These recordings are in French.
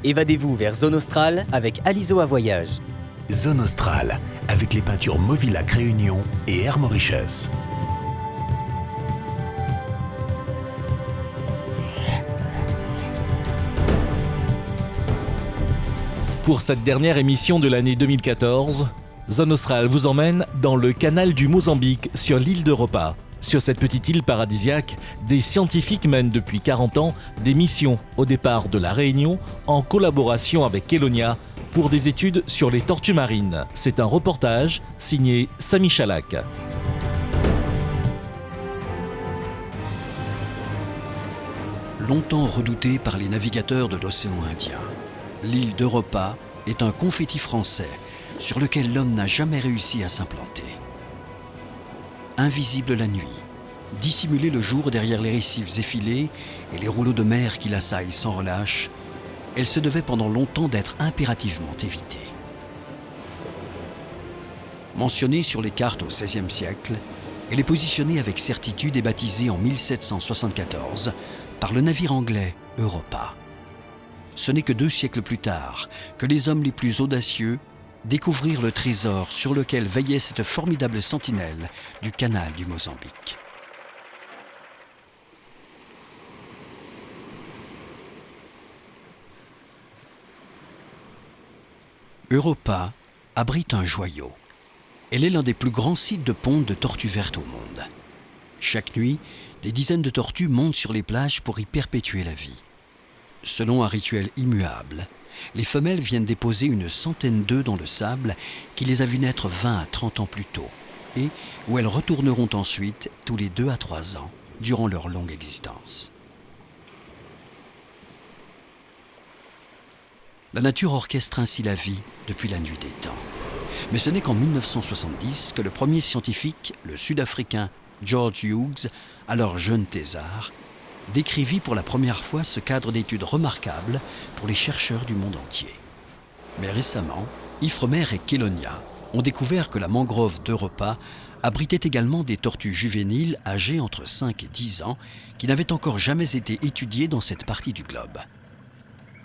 Évadez-vous vers Zone Australe avec Aliso à Voyage. Zone Australe, avec les peintures Movillac Réunion et Air Mauritius. Pour cette dernière émission de l'année 2014, Zone Australe vous emmène dans le canal du Mozambique sur l'île d'Europa. Sur cette petite île paradisiaque, des scientifiques mènent depuis 40 ans des missions au départ de la Réunion en collaboration avec Kelonia pour des études sur les tortues marines. C'est un reportage signé Sami Chalak. Longtemps redoutée par les navigateurs de l'océan Indien, l'île d'Europa est un confetti français sur lequel l'homme n'a jamais réussi à s'implanter. Invisible la nuit, dissimulée le jour derrière les récifs effilés et les rouleaux de mer qui l'assaillent sans relâche, elle se devait pendant longtemps d'être impérativement évitée. Mentionnée sur les cartes au XVIe siècle, elle est positionnée avec certitude et baptisée en 1774 par le navire anglais Europa. Ce n'est que 2 siècles plus tard que les hommes les plus audacieux découvrirent le trésor sur lequel veillait cette formidable sentinelle du canal du Mozambique. Europa abrite un joyau. Elle est l'un des plus grands sites de ponte de tortues vertes au monde. Chaque nuit, des dizaines de tortues montent sur les plages pour y perpétuer la vie. Selon un rituel immuable, les femelles viennent déposer une centaine d'œufs dans le sable qui les a vus naître 20 à 30 ans plus tôt et où elles retourneront ensuite tous les 2 à 3 ans durant leur longue existence. La nature orchestre ainsi la vie depuis la nuit des temps. Mais ce n'est qu'en 1970 que le premier scientifique, le Sud-Africain George Hughes, alors jeune thésard, décrivit pour la première fois ce cadre d'études remarquable pour les chercheurs du monde entier. Mais récemment, Ifremer et Kelonia ont découvert que la mangrove d'Europa abritait également des tortues juvéniles âgées entre 5 et 10 ans qui n'avaient encore jamais été étudiées dans cette partie du globe.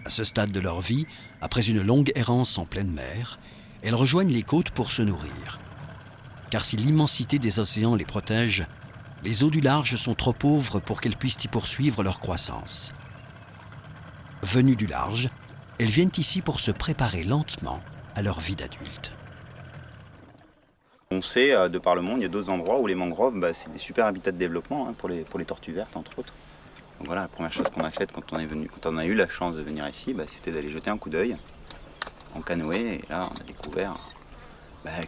À ce stade de leur vie, après une longue errance en pleine mer, elles rejoignent les côtes pour se nourrir. Car si l'immensité des océans les protège, les eaux du large sont trop pauvres pour qu'elles puissent y poursuivre leur croissance. Venues du large, elles viennent ici pour se préparer lentement à leur vie d'adulte. On sait, de par le monde, il y a d'autres endroits où les mangroves, c'est des super habitats de développement pour les tortues vertes, entre autres. Donc voilà, la première chose qu'on a faite quand on a eu la chance de venir ici, c'était d'aller jeter un coup d'œil en canoë. Et là, on a découvert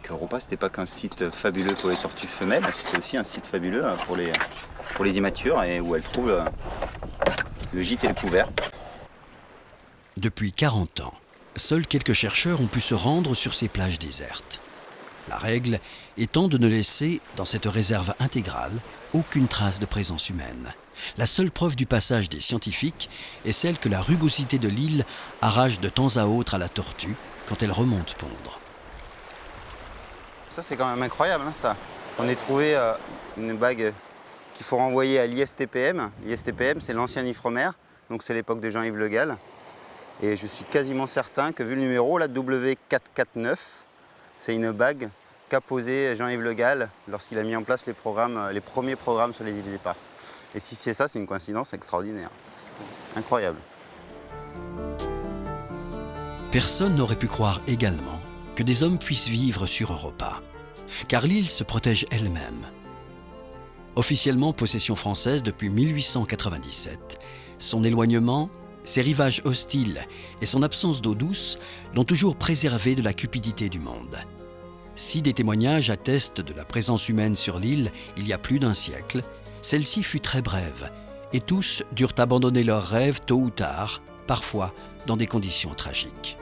qu'Europa, c'était pas qu'un site fabuleux pour les tortues femelles, c'était aussi un site fabuleux pour les immatures et où elles trouvent le gîte et le couvert. Depuis 40 ans, seuls quelques chercheurs ont pu se rendre sur ces plages désertes. La règle étant de ne laisser, dans cette réserve intégrale, aucune trace de présence humaine. La seule preuve du passage des scientifiques est celle que la rugosité de l'île arrache de temps à autre à la tortue quand elle remonte pondre. Ça, c'est quand même incroyable, ça. On a trouvé une bague qu'il faut renvoyer à l'ISTPM. L'ISTPM, c'est l'ancien Ifremer, donc c'est l'époque de Jean-Yves Le Gall. Et je suis quasiment certain que, vu le numéro, là, W449, c'est une bague qu'a posée Jean-Yves Le Gall lorsqu'il a mis en place les premiers programmes sur les îles éparses. Et si c'est ça, c'est une coïncidence extraordinaire. Incroyable. Personne n'aurait pu croire également que des hommes puissent vivre sur Europa, car l'île se protège elle-même. Officiellement possession française depuis 1897, son éloignement, ses rivages hostiles et son absence d'eau douce l'ont toujours préservé de la cupidité du monde. Si des témoignages attestent de la présence humaine sur l'île il y a plus d'un siècle, celle-ci fut très brève et tous durent abandonner leurs rêves tôt ou tard, parfois dans des conditions tragiques.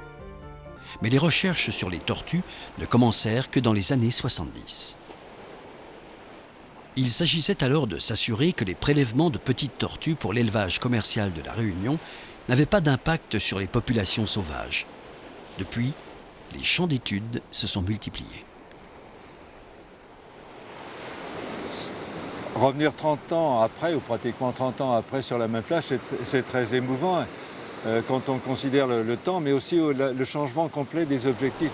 Mais les recherches sur les tortues ne commencèrent que dans les années 70. Il s'agissait alors de s'assurer que les prélèvements de petites tortues pour l'élevage commercial de la Réunion n'avaient pas d'impact sur les populations sauvages. Depuis, les champs d'études se sont multipliés. Revenir 30 ans après, ou pratiquement 30 ans après sur la même plage, c'est très émouvant. quand on considère le temps, mais aussi le changement complet des objectifs.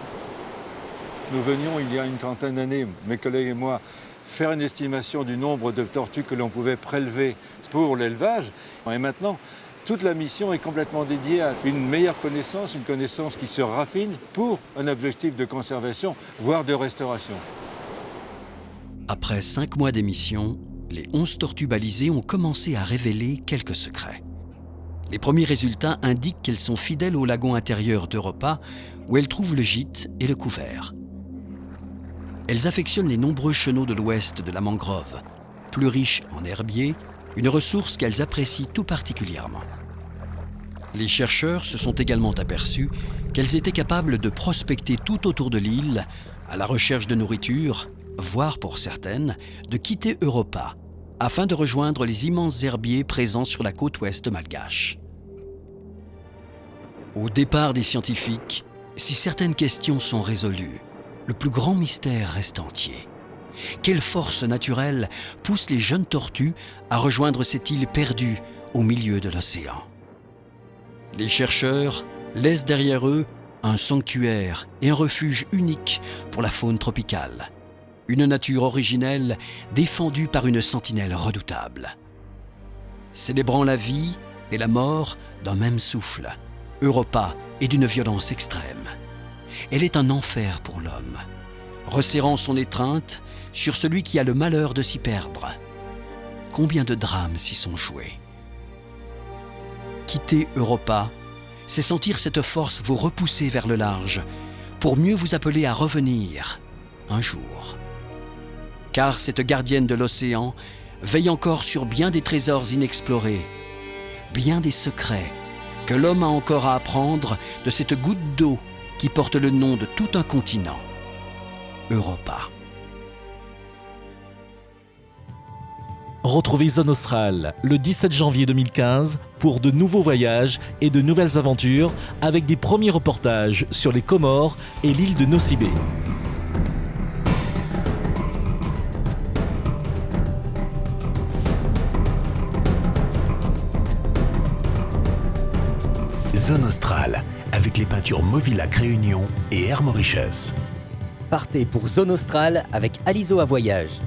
Nous venions il y a une trentaine d'années, mes collègues et moi, faire une estimation du nombre de tortues que l'on pouvait prélever pour l'élevage. Et maintenant, toute la mission est complètement dédiée à une meilleure connaissance, une connaissance qui se raffine pour un objectif de conservation, voire de restauration. Après 5 mois d'émission, les 11 tortues balisées ont commencé à révéler quelques secrets. Les premiers résultats indiquent qu'elles sont fidèles au lagon intérieur d'Europa, où elles trouvent le gîte et le couvert. Elles affectionnent les nombreux chenaux de l'ouest de la mangrove, plus riches en herbiers, une ressource qu'elles apprécient tout particulièrement. Les chercheurs se sont également aperçus qu'elles étaient capables de prospecter tout autour de l'île, à la recherche de nourriture, voire pour certaines, de quitter Europa, afin de rejoindre les immenses herbiers présents sur la côte ouest malgache. Au départ des scientifiques, si certaines questions sont résolues, le plus grand mystère reste entier. Quelle force naturelle pousse les jeunes tortues à rejoindre cette île perdue au milieu de l'océan? Les chercheurs laissent derrière eux un sanctuaire et un refuge unique pour la faune tropicale. Une nature originelle défendue par une sentinelle redoutable. Célébrant la vie et la mort d'un même souffle, Europa est d'une violence extrême. Elle est un enfer pour l'homme, resserrant son étreinte sur celui qui a le malheur de s'y perdre. Combien de drames s'y sont joués? Quitter Europa, c'est sentir cette force vous repousser vers le large, pour mieux vous appeler à revenir un jour. Car cette gardienne de l'océan veille encore sur bien des trésors inexplorés, bien des secrets que l'homme a encore à apprendre de cette goutte d'eau qui porte le nom de tout un continent, Europa. Retrouvez Zone Australe le 17 janvier 2015 pour de nouveaux voyages et de nouvelles aventures avec des premiers reportages sur les Comores et l'île de Nosy Be. Zone Australe, avec les peintures Movilac Réunion et Air Mauritius. Partez pour Zone Australe avec Aliso à Voyage.